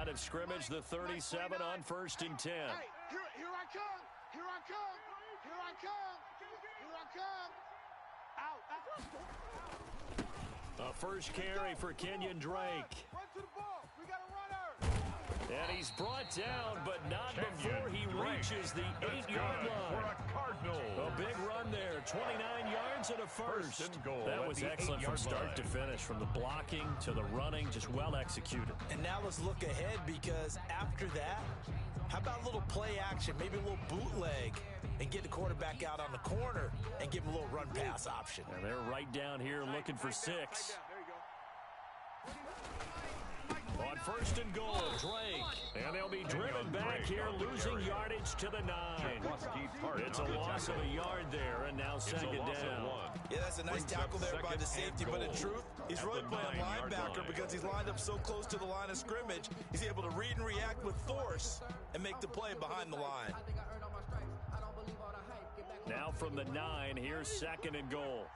line of scrimmage, the 37 on 1st and 10. Hey, here I come. Here I come. Here I come. Here I come. Out. A first carry for Kenyon Drake. Run to the ball. We got a runner. And he's brought down, but not before he reaches the 8-yard line. For a Cardinal. A big run there, 29 yards and a first. And goal That was excellent from start to finish, from the blocking to the running, just well executed. And now let's look ahead, because after that, how about a little play action, maybe a little bootleg, and get the quarterback out on the corner and give him a little run-pass option. And they're right down here looking for 6. On 1st and goal, Drake. And they'll be driven back here, losing yardage to the 9. It's a loss of a yard there, and now 2nd down. Yeah, that's a nice tackle there by the safety, but in truth, he's really playing linebacker because he's lined up so close to the line of scrimmage, he's able to read and react with force and make the play behind the line. Now from the 9, here's 2nd and goal.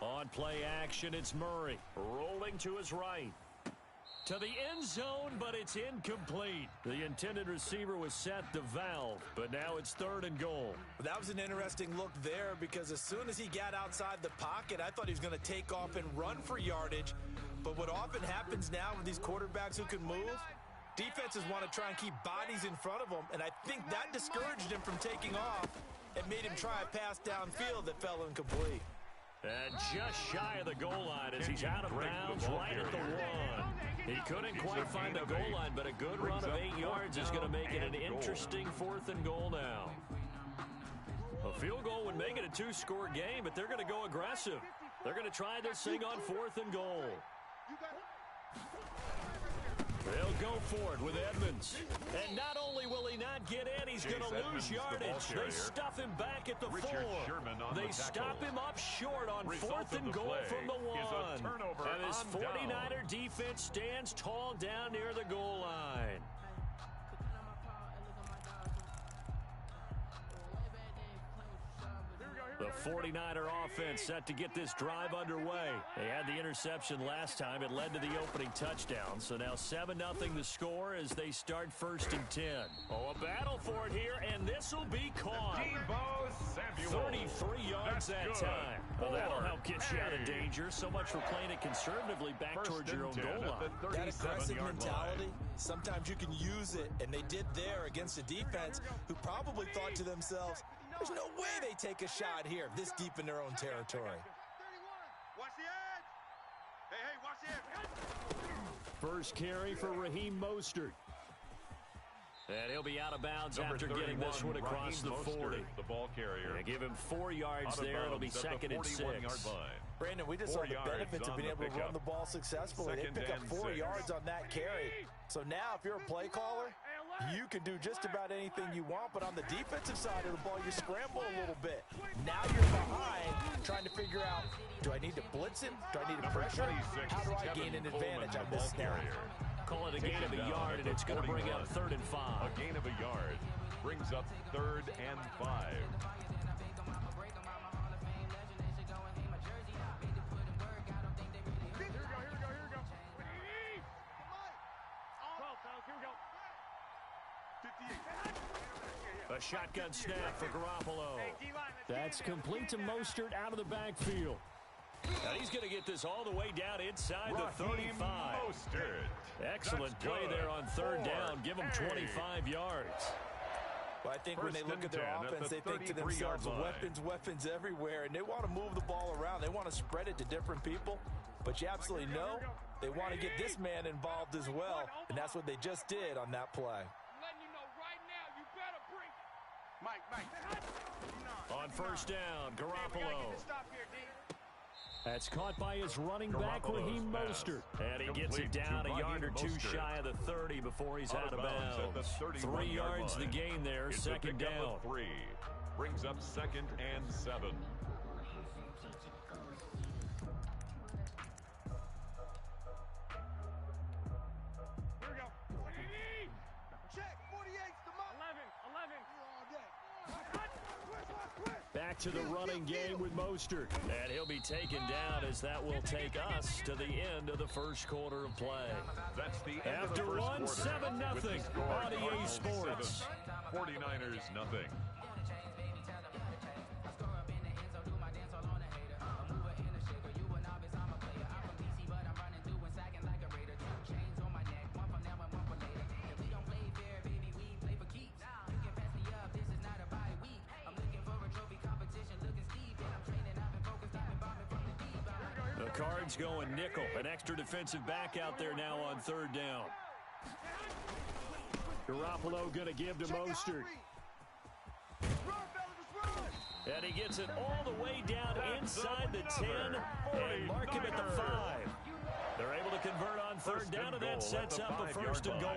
On play action, it's Murray, rolling to his right. To the end zone, but it's incomplete. The intended receiver was set to Valve, but now it's 3rd and goal. That was an interesting look there, because as soon as he got outside the pocket, I thought he was going to take off and run for yardage. But what often happens now with these quarterbacks who can move, defenses want to try and keep bodies in front of them, and I think that discouraged him from taking off and made him try a pass downfield that fell incomplete. And just shy of the goal line as he's out of bounds right at the 1. He couldn't quite find the goal line, but a good run of 8 yards is going to make it an interesting 4th and goal now. A field goal would make it a 2-score game, but they're going to go aggressive. They're going to try this thing on 4th and goal. They'll go for it with Edmonds. And not only will he not get in, he's going to lose yardage. They stuff him back at the 4. They stop him up short on 4th and goal from the 1. And this 49er defense stands tall down near the goal line. The 49er offense set to get this drive underway. They had the interception last time. It led to the opening touchdown. So now 7-0 the score as they start 1st and 10. Oh, a battle for it here, and this will be caught. 33 yards that time. Well, that'll help get you out of danger. So much for playing it conservatively back towards your own goal line. That aggressive mentality, sometimes you can use it, and they did there against a defense who probably thought to themselves, there's no way they take a shot here this deep in their own territory. Watch the edge. Hey, watch the edge. First carry for Raheem Mostert. And he'll be out of bounds after getting this one across the 40. The ball carrier. They give him 4 yards there. It'll be 2nd and 6. Brandon, we just saw the benefits of being able to run the ball successfully. They pick up 4 yards on that carry. So now if you're a play caller, you can do just about anything you want, but on the defensive side of the ball, you scramble a little bit. Now you're behind, trying to figure out, do I need to blitz him? Do I need to pressure? How do I gain an advantage on this snap? Call it a gain of a yard, and it's going to bring up 3rd and 5. A gain of a yard brings up 3rd and 5. A shotgun snap for Garoppolo. That's complete to Mostert out of the backfield. Now he's going to get this all the way down inside the 35. Mostert. Excellent play there on 3rd down. Give him 25 yards. Well, I think when they look at their offense, they think to themselves, weapons everywhere, and they want to move the ball around. They want to spread it to different people. But you absolutely know they want to get this man involved as well, and that's what they just did on that play. On 1st down, Garoppolo. That's caught by his running back, Raheem Mostert. And he gets it down a yard or 2 shy of the 30 before he's out of bounds. 3 yards the gain there, 2nd down. 3 brings up 2nd and 7. Here we go. Check. 48's the mark. 11. Here all day. Back to the running game with Mostert. And he'll be taken down as that will take us to the end of the first quarter of play. That's the end After of the first quarter. 7-0 on EA Sports. 49ers nothing. The Cards going nickel. An extra defensive back out there now on third down. Garoppolo going to give to Mostert. And he gets it all the way down inside the 10 and mark him at the 5. They're able to convert on third down, and that sets up a first and goal.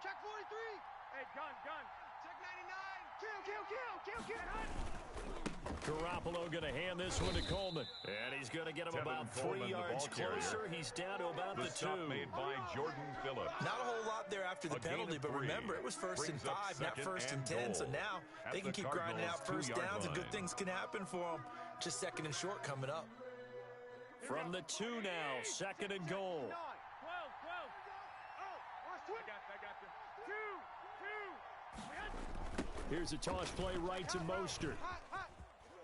Check 43. Hey, gun. Check 99. Kill. Garoppolo going to hand this one to Coleman. And he's going to get him about 3 yards closer. He's down to about the 2. Stop made by Jordan Phillips. Not a whole lot there after the penalty, but remember, it was 1st and 5, not 1st and 10. So now they can keep grinding out first downs, and good things can happen for them. Just 2nd and short coming up. From the 2 now, 2nd and goal. Here's a toss play right to Mostert.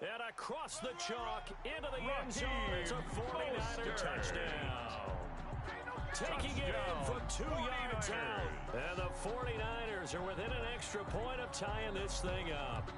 And across the chalk into the end zone. It's a 49er touchdown. Taking it in from 2 yards out. And the 49ers are within an extra point of tying this thing up.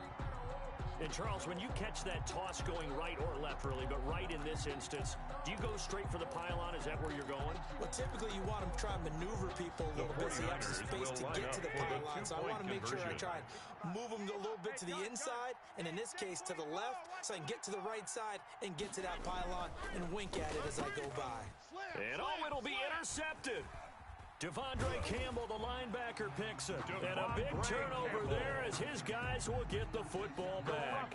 And, Charles, when you catch that toss going right or left, really, but right in this instance, do you go straight for the pylon? Is that where you're going? Well, typically you want to try and maneuver people a little bit so you have some space to get to the pylon. So I want to make sure I try and move them a little bit to the inside, and in this case to the left, so I can get to the right side and get to that pylon and wink at it as I go by. And, it'll be intercepted. Devondre Campbell, the linebacker, picks it. And a big turnover there as his guys will get the football back.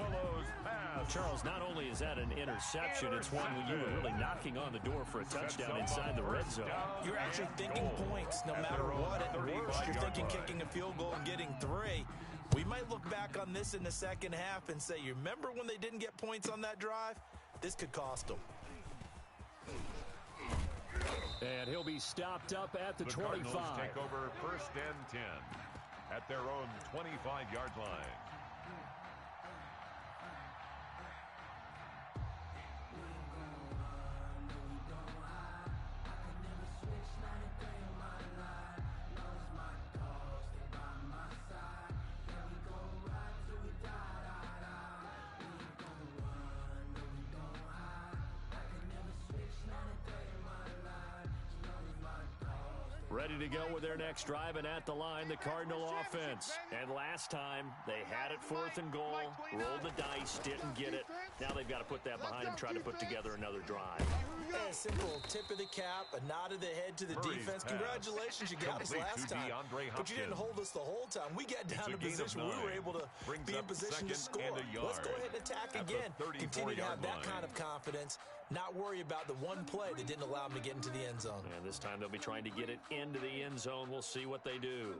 Charles, not only is that an interception, it's one when you were really knocking on the door for a touchdown inside the red zone. You're actually thinking points no matter what. At worst, you're thinking kicking a field goal and getting 3. We might look back on this in the second half and say, you remember when they didn't get points on that drive? This could cost them. And he'll be stopped up at the 25. The Cardinals take over 1st and 10 at their own 25-yard line. Ready to go with their next drive, and at the line, the Cardinal offense. And last time, they had it 4th and goal, rolled the dice, didn't get it. Now they've got to put that behind them, try to put together another drive. A simple tip of the cap, a nod of the head to the defense. Congratulations, you got us last time, but you didn't hold us the whole time. We got down to position where we were able to be in position to score. Let's go ahead and attack again. Continue to have that kind of confidence, not worry about the one play that didn't allow them to get into the end zone. And this time they'll be trying to get it into the end zone. We'll see what they do.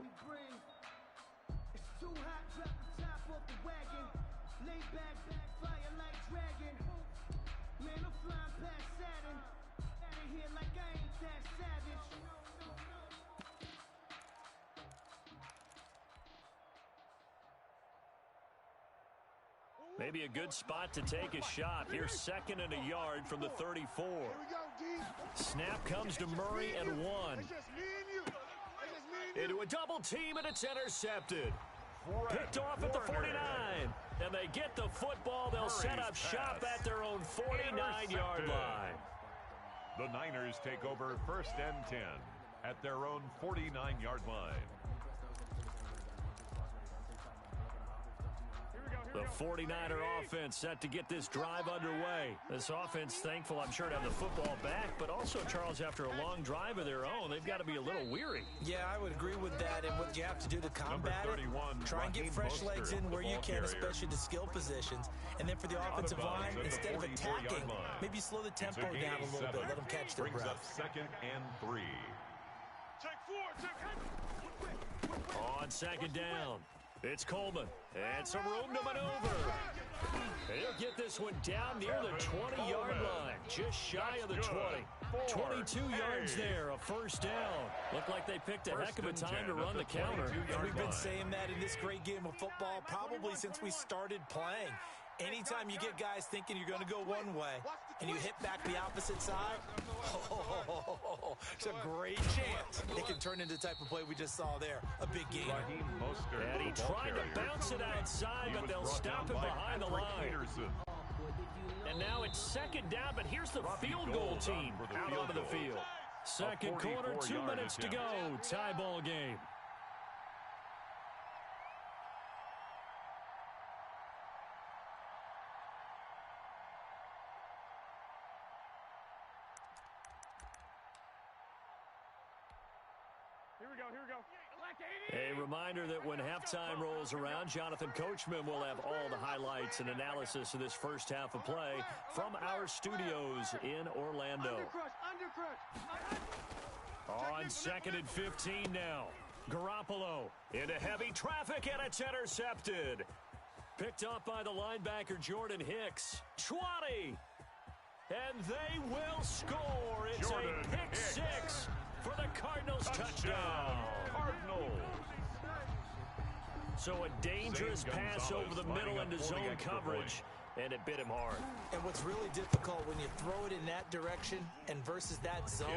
Maybe a good spot to take a shot. Here's 2nd and a yard from the 34. Snap comes to Murray and 1. Into a double team, and it's intercepted. Picked off at the 49. And they get the football. They'll set up shop at their own 49-yard line. The Niners take over 1st and 10 at their own 49-yard line. The 49er offense set to get this drive underway. This offense thankful, I'm sure, to have the football back, but also, Charles, after a long drive of their own, they've got to be a little weary. Yeah, I would agree with that, and what you have to do to combat it, try and get fresh legs in where you can, especially to skill positions. And then for the offensive line, instead of attacking, maybe slow the tempo down a little bit, let them catch their breath. Second and 3. On second down, it's Coleman, and some room to maneuver. He'll get this one down near the 20-yard line, just shy of the 20. 22 yards there, a first down. Looked like they picked a heck of a time to run the counter. And we've been saying that in this great game of football probably since we started playing. Anytime you get guys thinking you're going to go one way and you hit back the opposite side, it's a great chance it can turn into the type of play we just saw there, a big game. And he tried to bounce it outside, but they'll stop him behind the line. And now it's second down, but here's the field goal team out onto the field. Second quarter, 2 minutes to go, tie ball game. Here we go. A reminder that when halftime rolls around, Jonathan Coachman will have all the highlights and analysis of this first half of play from our studios in Orlando. On second and 15 now. Garoppolo into heavy traffic, and it's intercepted. Picked up by the linebacker Jordan Hicks. 20. And they will score. It's Jordan a pick Hicks. 6 for the Cardinals touchdown. Cardinals. So a dangerous pass over the middle into zone coverage, and it bit him hard. And what's really difficult when you throw it in that direction and versus that zone,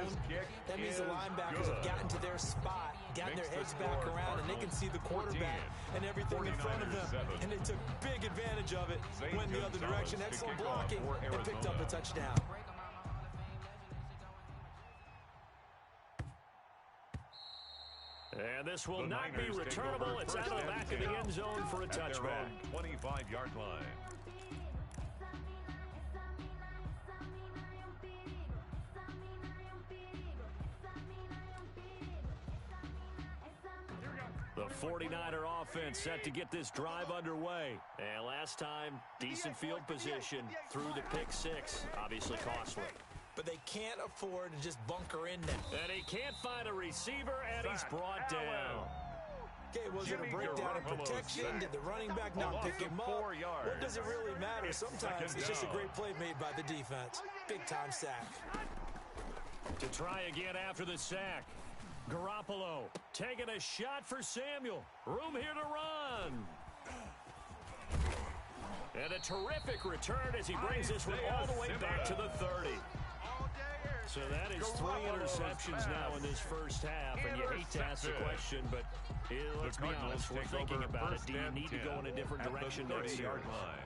that means the linebackers have gotten to their spot, gotten their heads back around, and they can see the quarterback and everything in front of them. And they took big advantage of it, went the other direction, excellent blocking, and picked up a touchdown. And this will not be returnable. It's out of the back of the end zone for a touchback. 25-yard line. The 49er offense set to get this drive underway. And last time, decent field position through the pick 6. Obviously costly. But they can't afford to just bunker in now. And he can't find a receiver, and he's brought down. Okay, was it a breakdown in protection? Did the running back not pick him up? What does it really matter? Sometimes it's just a great play made by the defense. Big-time sack. To try again after the sack. Garoppolo taking a shot for Samuel. Room here to run. And a terrific return as he brings this one all the way back to the 30. So that is 3 interceptions now in this first half, and you hate to ask the question, but let's be honest, we're thinking about it. Do you need to go in a different direction next year?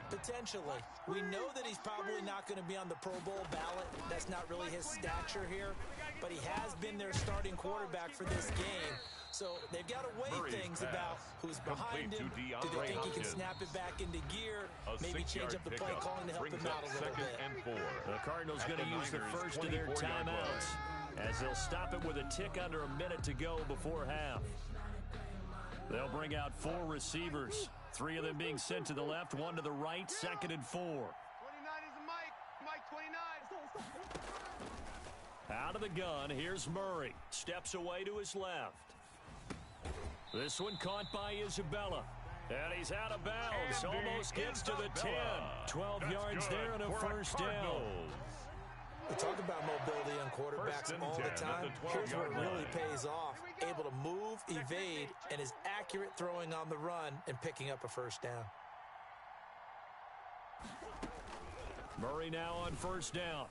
Potentially. We know that he's probably not going to be on the Pro Bowl ballot. That's not really his stature here, but he has been their starting quarterback for this game. So they've got to weigh things about who's behind him. Do they think he can snap it back into gear? Maybe change up the play calling to help him out a little bit. The Cardinals going to use the first of their timeouts as they'll stop it with a tick under a minute to go before half. They'll bring out 4 receivers, 3 of them being sent to the left, 1 to the right, second and 4. 29 is Mike 29. Out of the gun, here's Murray. Steps away to his left. This one caught by Isabella. And he's out of bounds. Almost gets to the 10. 12 yards there and a first down. We talk about mobility on quarterbacks all the time. Here's where it really pays off. Able to move, evade, and is accurate throwing on the run and picking up a first down. Murray now on first down.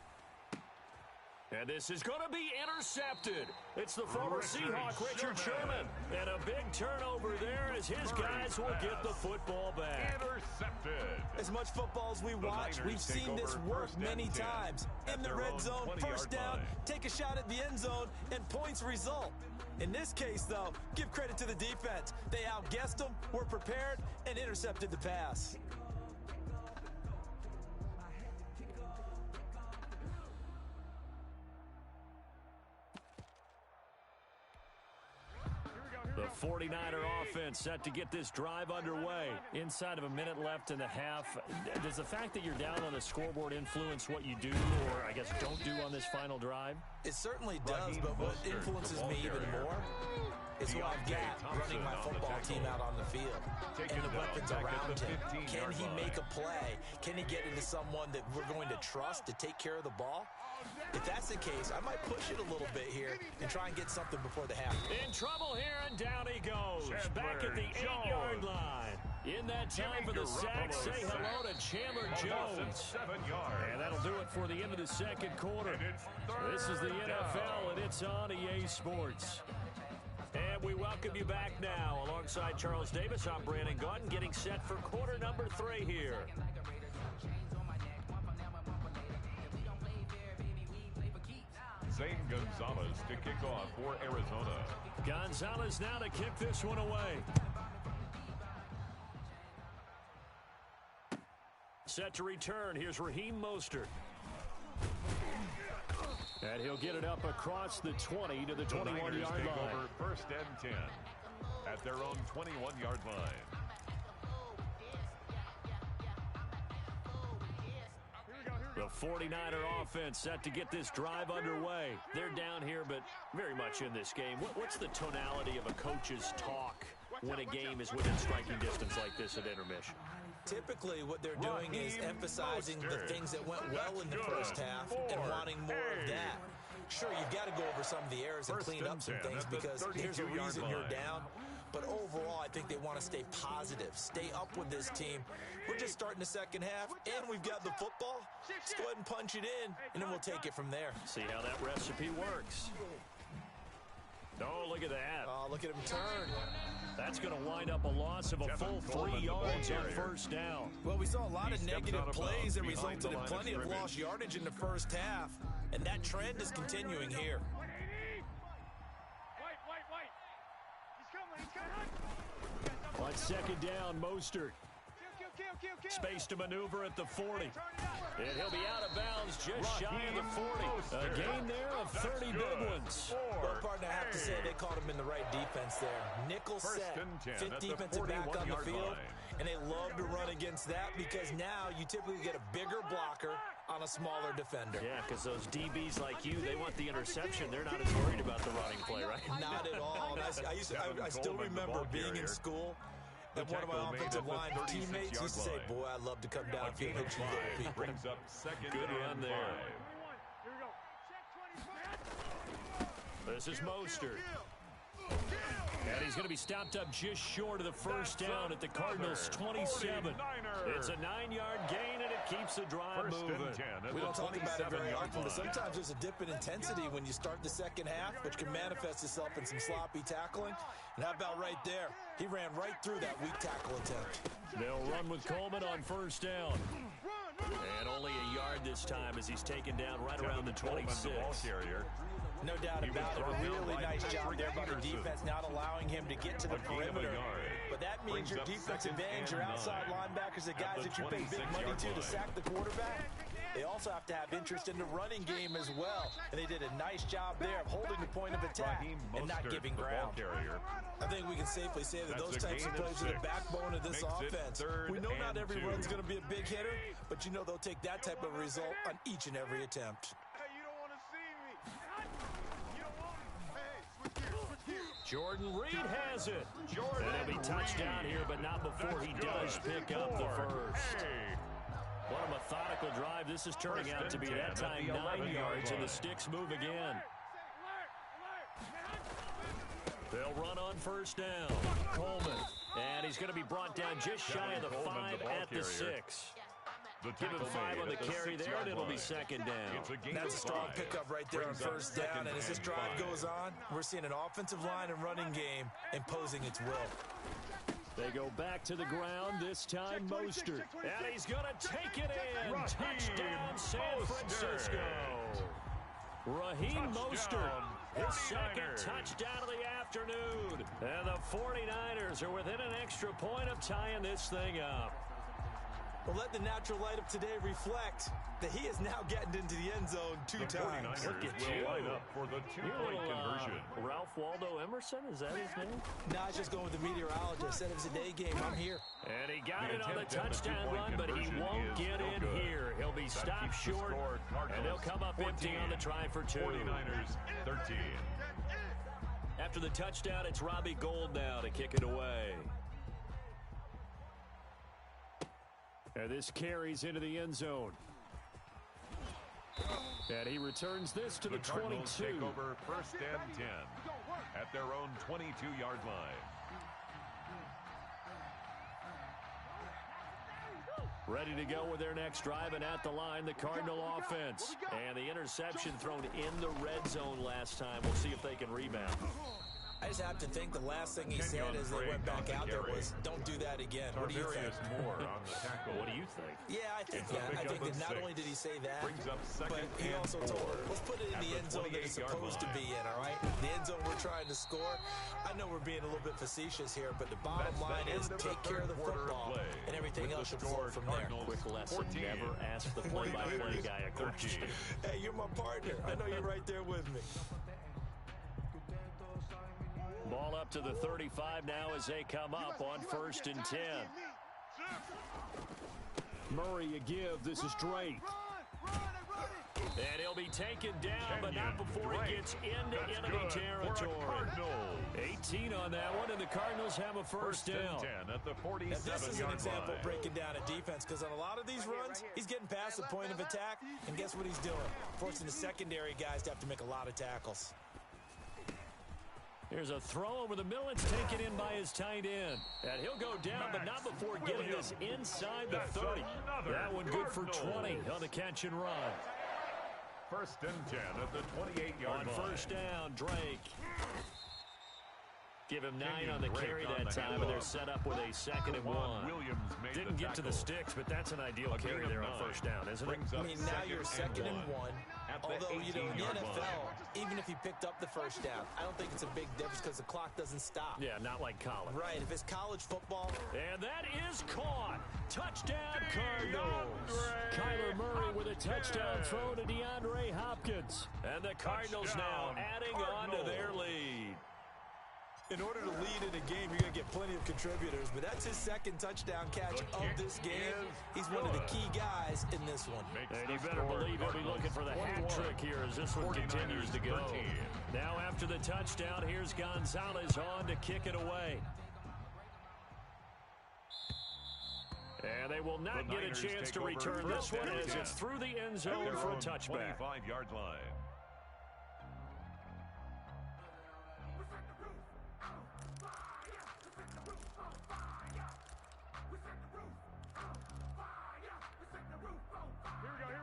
And this is going to be intercepted. It's the former Seahawk, Richard Sherman. And a big turnover there as his guys will get the football back. Intercepted. As much football as we watch, we've seen this work many times. In the red zone, first down, take a shot at the end zone, and points result. In this case, though, give credit to the defense. They outguessed them, were prepared, and intercepted the pass. 49er offense set to get this drive underway. Inside of a minute left in the half. Does the fact that you're down on the scoreboard influence what you do, or I guess don't do on this final drive? It certainly does, but what influences me even more is what I've got running my football team out on the field and the weapons around him. Can he make a play? Can he get into someone that we're going to trust to take care of the ball? If that's the case, I might push it a little bit here and try and get something before the half. In trouble here, and down he goes. Back at the 8-yard line. In that time for the sack, say hello to Chandler Jones. And that'll do it for the end of the second quarter. This is the NFL, and it's on EA Sports. And we welcome you back now. Alongside Charles Davis, I'm Brandon Gautin, getting set for quarter number 3 here. Zane Gonzalez to kick off for Arizona. Gonzalez now to kick this one away. Set to return. Here's Raheem Mostert. And he'll get it up across the 20 to the 21-yard line. Over first and 10 at their own 21-yard line. The 49er offense set to get this drive underway. They're down here, but very much in this game. What's the tonality of a coach's talk when a game is within striking distance like this at intermission? Typically, what they're doing is emphasizing the things that went well in the first half and wanting more of that. Sure, you've got to go over some of the errors and clean up some things because there's a reason you're down. But overall, I think they want to stay positive, stay up with this team. We're just starting the second half, and we've got the football. Let's go ahead and punch it in, and then we'll take it from there. See how that recipe works. Oh, look at that. Oh, look at him turn. That's going to wind up a loss of a full 3 yards on first down. Well, we saw a lot of negative plays that resulted in plenty of lost yardage in the first half, and that trend is continuing here. On second down, Mostert. Space to maneuver at the 40. And he'll be out of bounds just shy of the 40. A gain there of 30 big ones. Well, partner, I have to say they caught him in the right defense there. Nickel set, 5th defensive back on the field, and they love to run against that because now you typically get a bigger blocker on a smaller defender. Yeah, because those DBs like you, they want the interception. They're not as worried about the running play, right? Not at all. I still remember being in school. And one of my offensive line teammates used to say, boy, I'd love to come downfield and hit you little people. Brings up second. Good run there. This is Mostert. And he's going to be stopped up just short of the first down at the Cardinals' 27. It's a 9-yard gain, and it keeps the drive moving. We don't talk about it very often, but sometimes there's a dip in intensity when you start the second half, which can manifest itself in some sloppy tackling. And how about right there? He ran right through that weak tackle attempt. They'll run with Coleman on first down. And only a yard this time as he's taken down right around the 26. No doubt about it. A really nice job there by the defense, not allowing him to get to the perimeter. But that means your defensive ends, your outside linebackers, the guys that you pay big money to sack the quarterback, they also have to have interest in the running game as well. And they did a nice job there of holding the point of attack and not giving ground. I think we can safely say that those types of plays are the backbone of this offense. We know not every run's going to be a big hitter, but you know they'll take that type of result on each and every attempt. Jordan Reed has it. And he'll be touchdown here, but not before he does pick up the first. What a methodical drive this is turning out to be. That time 9 yards, and the sticks move again. They'll run on first down. Coleman. And he's going to be brought down just shy of the 5 at the 6. Give him 5 on the carry there, and it'll be second down. That's a strong pickup right there on first down. And as this drive goes on, we're seeing an offensive line and running game imposing its will. They go back to the ground, this time Mostert. And he's going to take it in. Touchdown, San Francisco. Raheem Mostert, his second touchdown of the afternoon. And the 49ers are within an extra point of tying this thing up. Well, let the natural light of today reflect that he is now getting into the end zone 2 times. Look at you. Line up for the two-point conversion. Ralph Waldo Emerson, is that his name? No, I was just going with the meteorologist. Said it was a day game. I'm here. And he got it on the touchdown run, but he won't get in here. He'll be stopped short, and they'll come up empty on the try for 2. 49ers 13. After the touchdown, it's Robbie Gould now to kick it away. And this carries into the end zone. And he returns this to the 22. Take over first and 10 at their own 22-yard line. Ready to go with their next drive, and at the line, the Cardinal offense. And the interception thrown in the red zone last time. We'll see if they can rebound. I just have to think the last thing he said as they went back out there was, don't do that again. What do you think? More on the tackle. What do you think? Yeah, I think that. I think that not only did he say that, but he also told him, let's put it in the end zone that it's supposed to be in, all right? The end zone we're trying to score. I know we're being a little bit facetious here, but the bottom line is take care of the football, and everything else should flow from there. Quick lesson, never ask the play-by-play guy a question. Hey, you're my partner. I know you're right there with me. Ball up to the 35 now as they come up on first and 10. Murray a give. This is Drake. And he'll be taken down, but not before he gets into enemy territory. 18 on that one, and the Cardinals have a first down. 10 at the 47-yard line. This is an example of breaking down a defense, because on a lot of these runs, he's getting past the point of attack, and guess what he's doing? Forcing the secondary guys to have to make a lot of tackles. Here's a throw over the middle. It's taken in by his tight end. And he'll go down, but not before getting this inside the 30. That one good for 20 on the catch and run. First and 10 at the 28-yard line. On first down, Drake. Give him 9 on the carry that time, and they're set up with a 2nd and 1. Didn't get to the sticks, but that's an ideal carry there on first down, isn't it? I mean, now you're 2nd and 1. Although, you know, in the NFL, even if he picked up the first down, I don't think it's a big difference because the clock doesn't stop. Yeah, not like college. Right, if it's college football. And that is caught. Touchdown, Cardinals. Kyler Murray with a touchdown throw to DeAndre Hopkins. And the Cardinals now adding on to their lead. In order to lead in a game, you're going to get plenty of contributors, but that's his 2nd touchdown catch of this game. He's one of the key guys in this one. And you better believe he'll be looking for the hat trick here as this one continues to go. Now after the touchdown, here's Gonzalez on to kick it away. And they will not get a chance to return this one as it's through the end zone for a touchback. 25-yard line.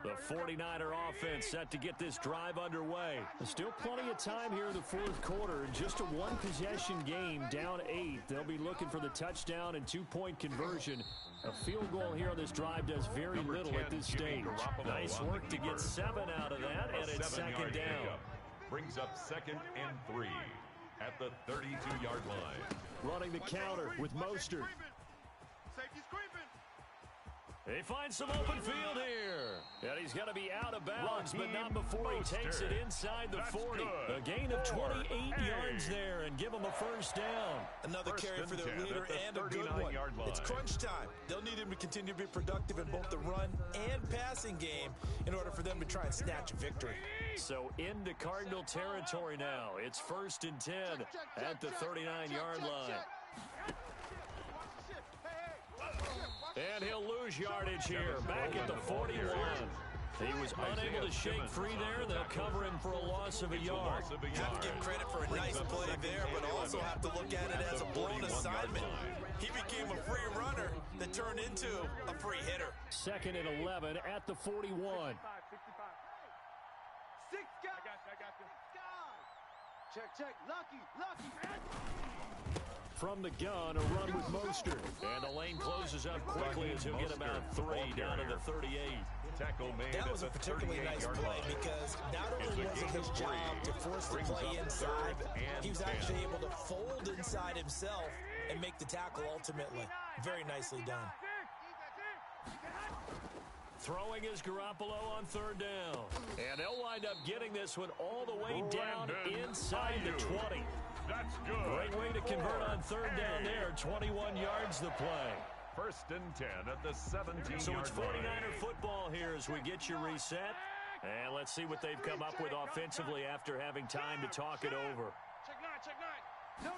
The 49er offense set to get this drive underway. Still plenty of time here in the fourth quarter. Just a one-possession game, down 8. They'll be looking for the touchdown and 2-point conversion. A field goal here on this drive does very little at this stage. Nice work to get 7 out of that, and it's 2nd down. Brings up 2nd and 3 at the 32-yard line. Running the counter with Mostert. He finds some open field here. And he's going to be out of bounds, but not before he takes it inside the 40. A gain of 28 yards there and give him a first down. Another carry for their leader and a good one. It's crunch time. They'll need him to continue to be productive in both the run and passing game in order for them to try and snatch a victory. So into Cardinal territory now. It's 1st and 10 at the 39-yard line. And he'll lose yardage here, back at the 41. He was unable to shake free there. They'll cover him for a loss of a yard. Have to give credit for a nice play there, but also have to look at it as a blown assignment. He became a free runner that turned into a free hitter. 2nd and 11 at the 41. Check. Lucky. From the gun, a run with Mostert. And the lane closes up quickly as he'll get about 3 down to the 38. That was a particularly nice play because not only was it his job to force the play inside, he was actually able to fold inside himself and make the tackle ultimately. Very nicely done. Throwing is Garoppolo on third down. And they'll wind up getting this one all the way down inside the 20. That's good. Great way to convert on third down there. 21 yards the play. First and 10 at the 17-yard So it's 49er line. football here as we get you reset. And let's see what they've come up with offensively after having time to talk it over. Check nine.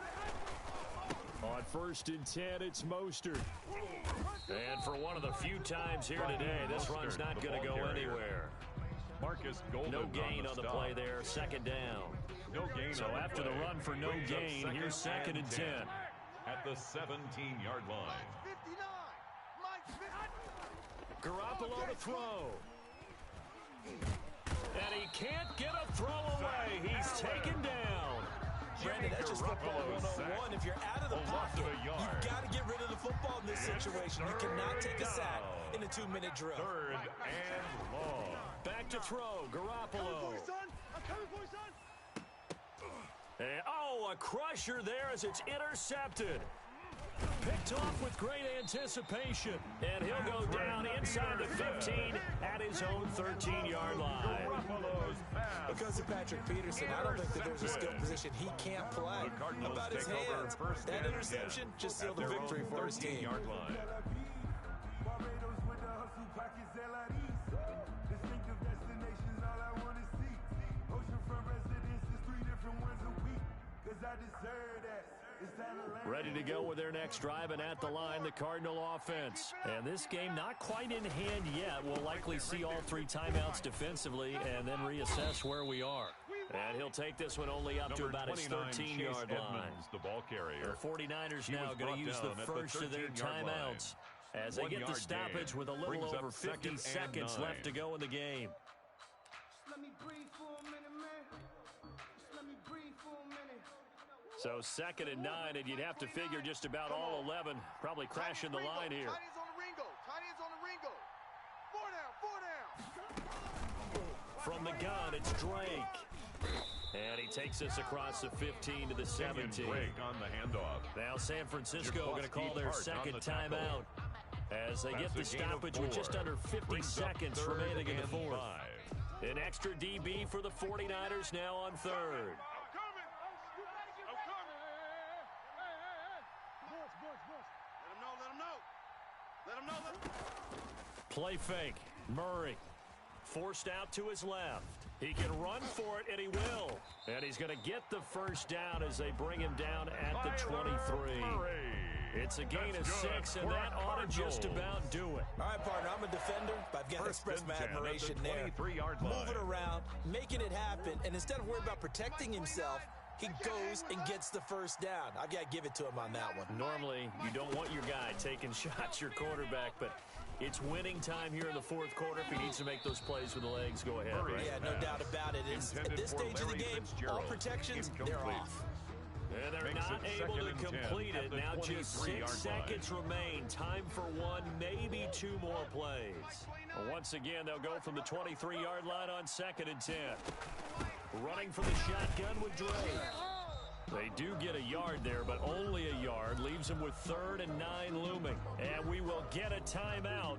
On first and 10, it's Mostert. And for one of the few times here today, this run's not going to go anywhere. Marcus Golden No gain on the play there, second down. No gain. So after the run for no gain, here's second and 10. At the 17-yard line. 59. Garoppolo to throw. And he can't get a throw away. He's taken down. Brandon, that's just football 101. If you're out of the pocket, you've got to get rid of the football in this situation. You cannot take a sack in a 2-minute drill. Third and long. Back to throw, Garoppolo. And, a crusher there as it's intercepted. Picked off with great anticipation. And he'll go down inside the 15 at his own 13-yard line. Because of Patrick Peterson, I don't think that there's a skill position he can't play. About his hands, that interception just sealed the victory for his team. Ready to go with their next drive, and at the line, the Cardinal offense. And this game not quite in hand yet. We'll likely see all three timeouts defensively and then reassess where we are. And he'll take this one only up to about his 13-yard line. The ball carrier. The 49ers now going to use the first of their timeouts as they get the stoppage with a little over 50 seconds left to go in the game. So second and 9, and you'd have to figure just about all 11 probably crashing the line here. Tight ends on the Ringo. 4 down. From the gun, it's Drake. And he takes us across the 15 to the 17. Drake on the handoff. Now San Francisco going to call their second timeout as they get the stoppage with just under 50 seconds remaining in the fourth. An extra DB for the 49ers now on third. Play fake. Murray forced out to his left. He can run for it, and he will. And he's going to get the first down as they bring him down at the 23. It's a gain of 6, and that ought to just about do it. All right, partner, I'm a defender, but I've got to express my admiration there. Moving around, making it happen, and instead of worrying about protecting himself, he goes and gets the first down. I've got to give it to him on that one. Normally, you don't want your guy taking shots, your quarterback, but it's winning time here in the fourth quarter. If he needs to make those plays with the legs, go ahead. Right? Yeah, no doubt about it. At this stage of the game, all protections, they're off. And they're not able to complete it. Now just 6 seconds remain. Time for one, maybe 2 more plays. Once again, they'll go from the 23-yard line on second and 10. Running for the shotgun with Drake. They do get a yard there, but only a yard. Leaves them with 3rd and 9 looming. And we will get a timeout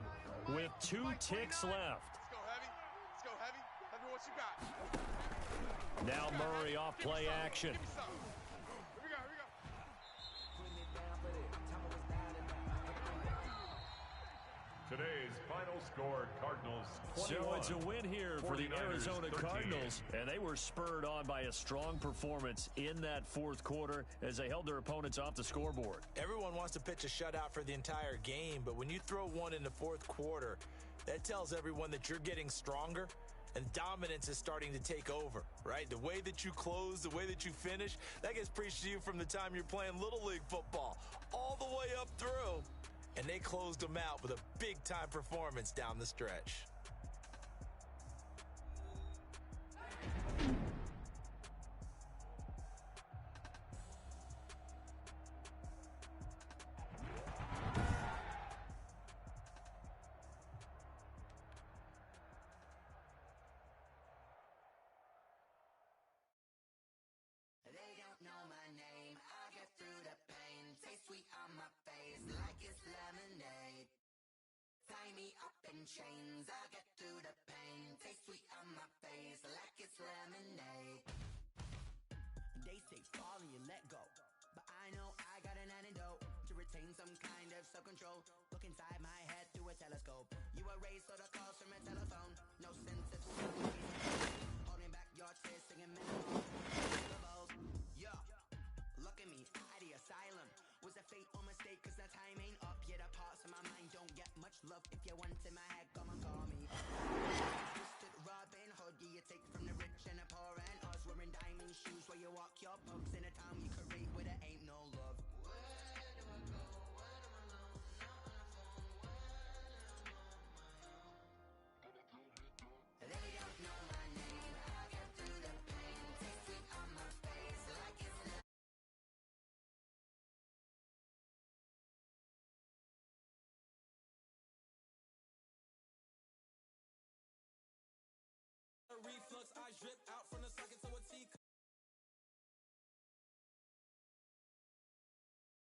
with 2 ticks left. Let's go heavy. Tell me what you got. Now Murray off play action. Here we go. Today's final score, Cardinals 21. So it's a win here for the Arizona Cardinals, and they were spurred on by a strong performance in that fourth quarter as they held their opponents off the scoreboard. Everyone wants to pitch a shutout for the entire game, but when you throw one in the fourth quarter, that tells everyone that you're getting stronger and dominance is starting to take over, right? The way that you close, the way that you finish, that gets preached to you from the time you're playing Little League football all the way up through. And they closed them out with a big-time performance down the stretch. They don't know my name. I get through the pain. Taste sweet on my face like it's lemonade. Tie me up in chains. I get through the pain. Taste sweet on my face like it's lemonade. They say fall and you let go, but I know I got an antidote to retain some kind of self-control. Look inside my head through a telescope. You erase all the calls from a telephone. No sense of holding back your tears, singing mental. Yeah, look at me, at the asylum. Was a fate or mistake, cause the time ain't up yet. The parts of my mind don't get much love. If you want in my head, come and call me. Twisted Robin Hood, yeah, you take from the rich and the poor and us. Wearing diamond shoes while you walk your pugs in a town you create where there ain't no love. Where do I go? When I'm alone? Not on the phone. When I'm on my own. They don't know my name. I get through the pain. Taste sweet on my face like it's reflux, I drip out from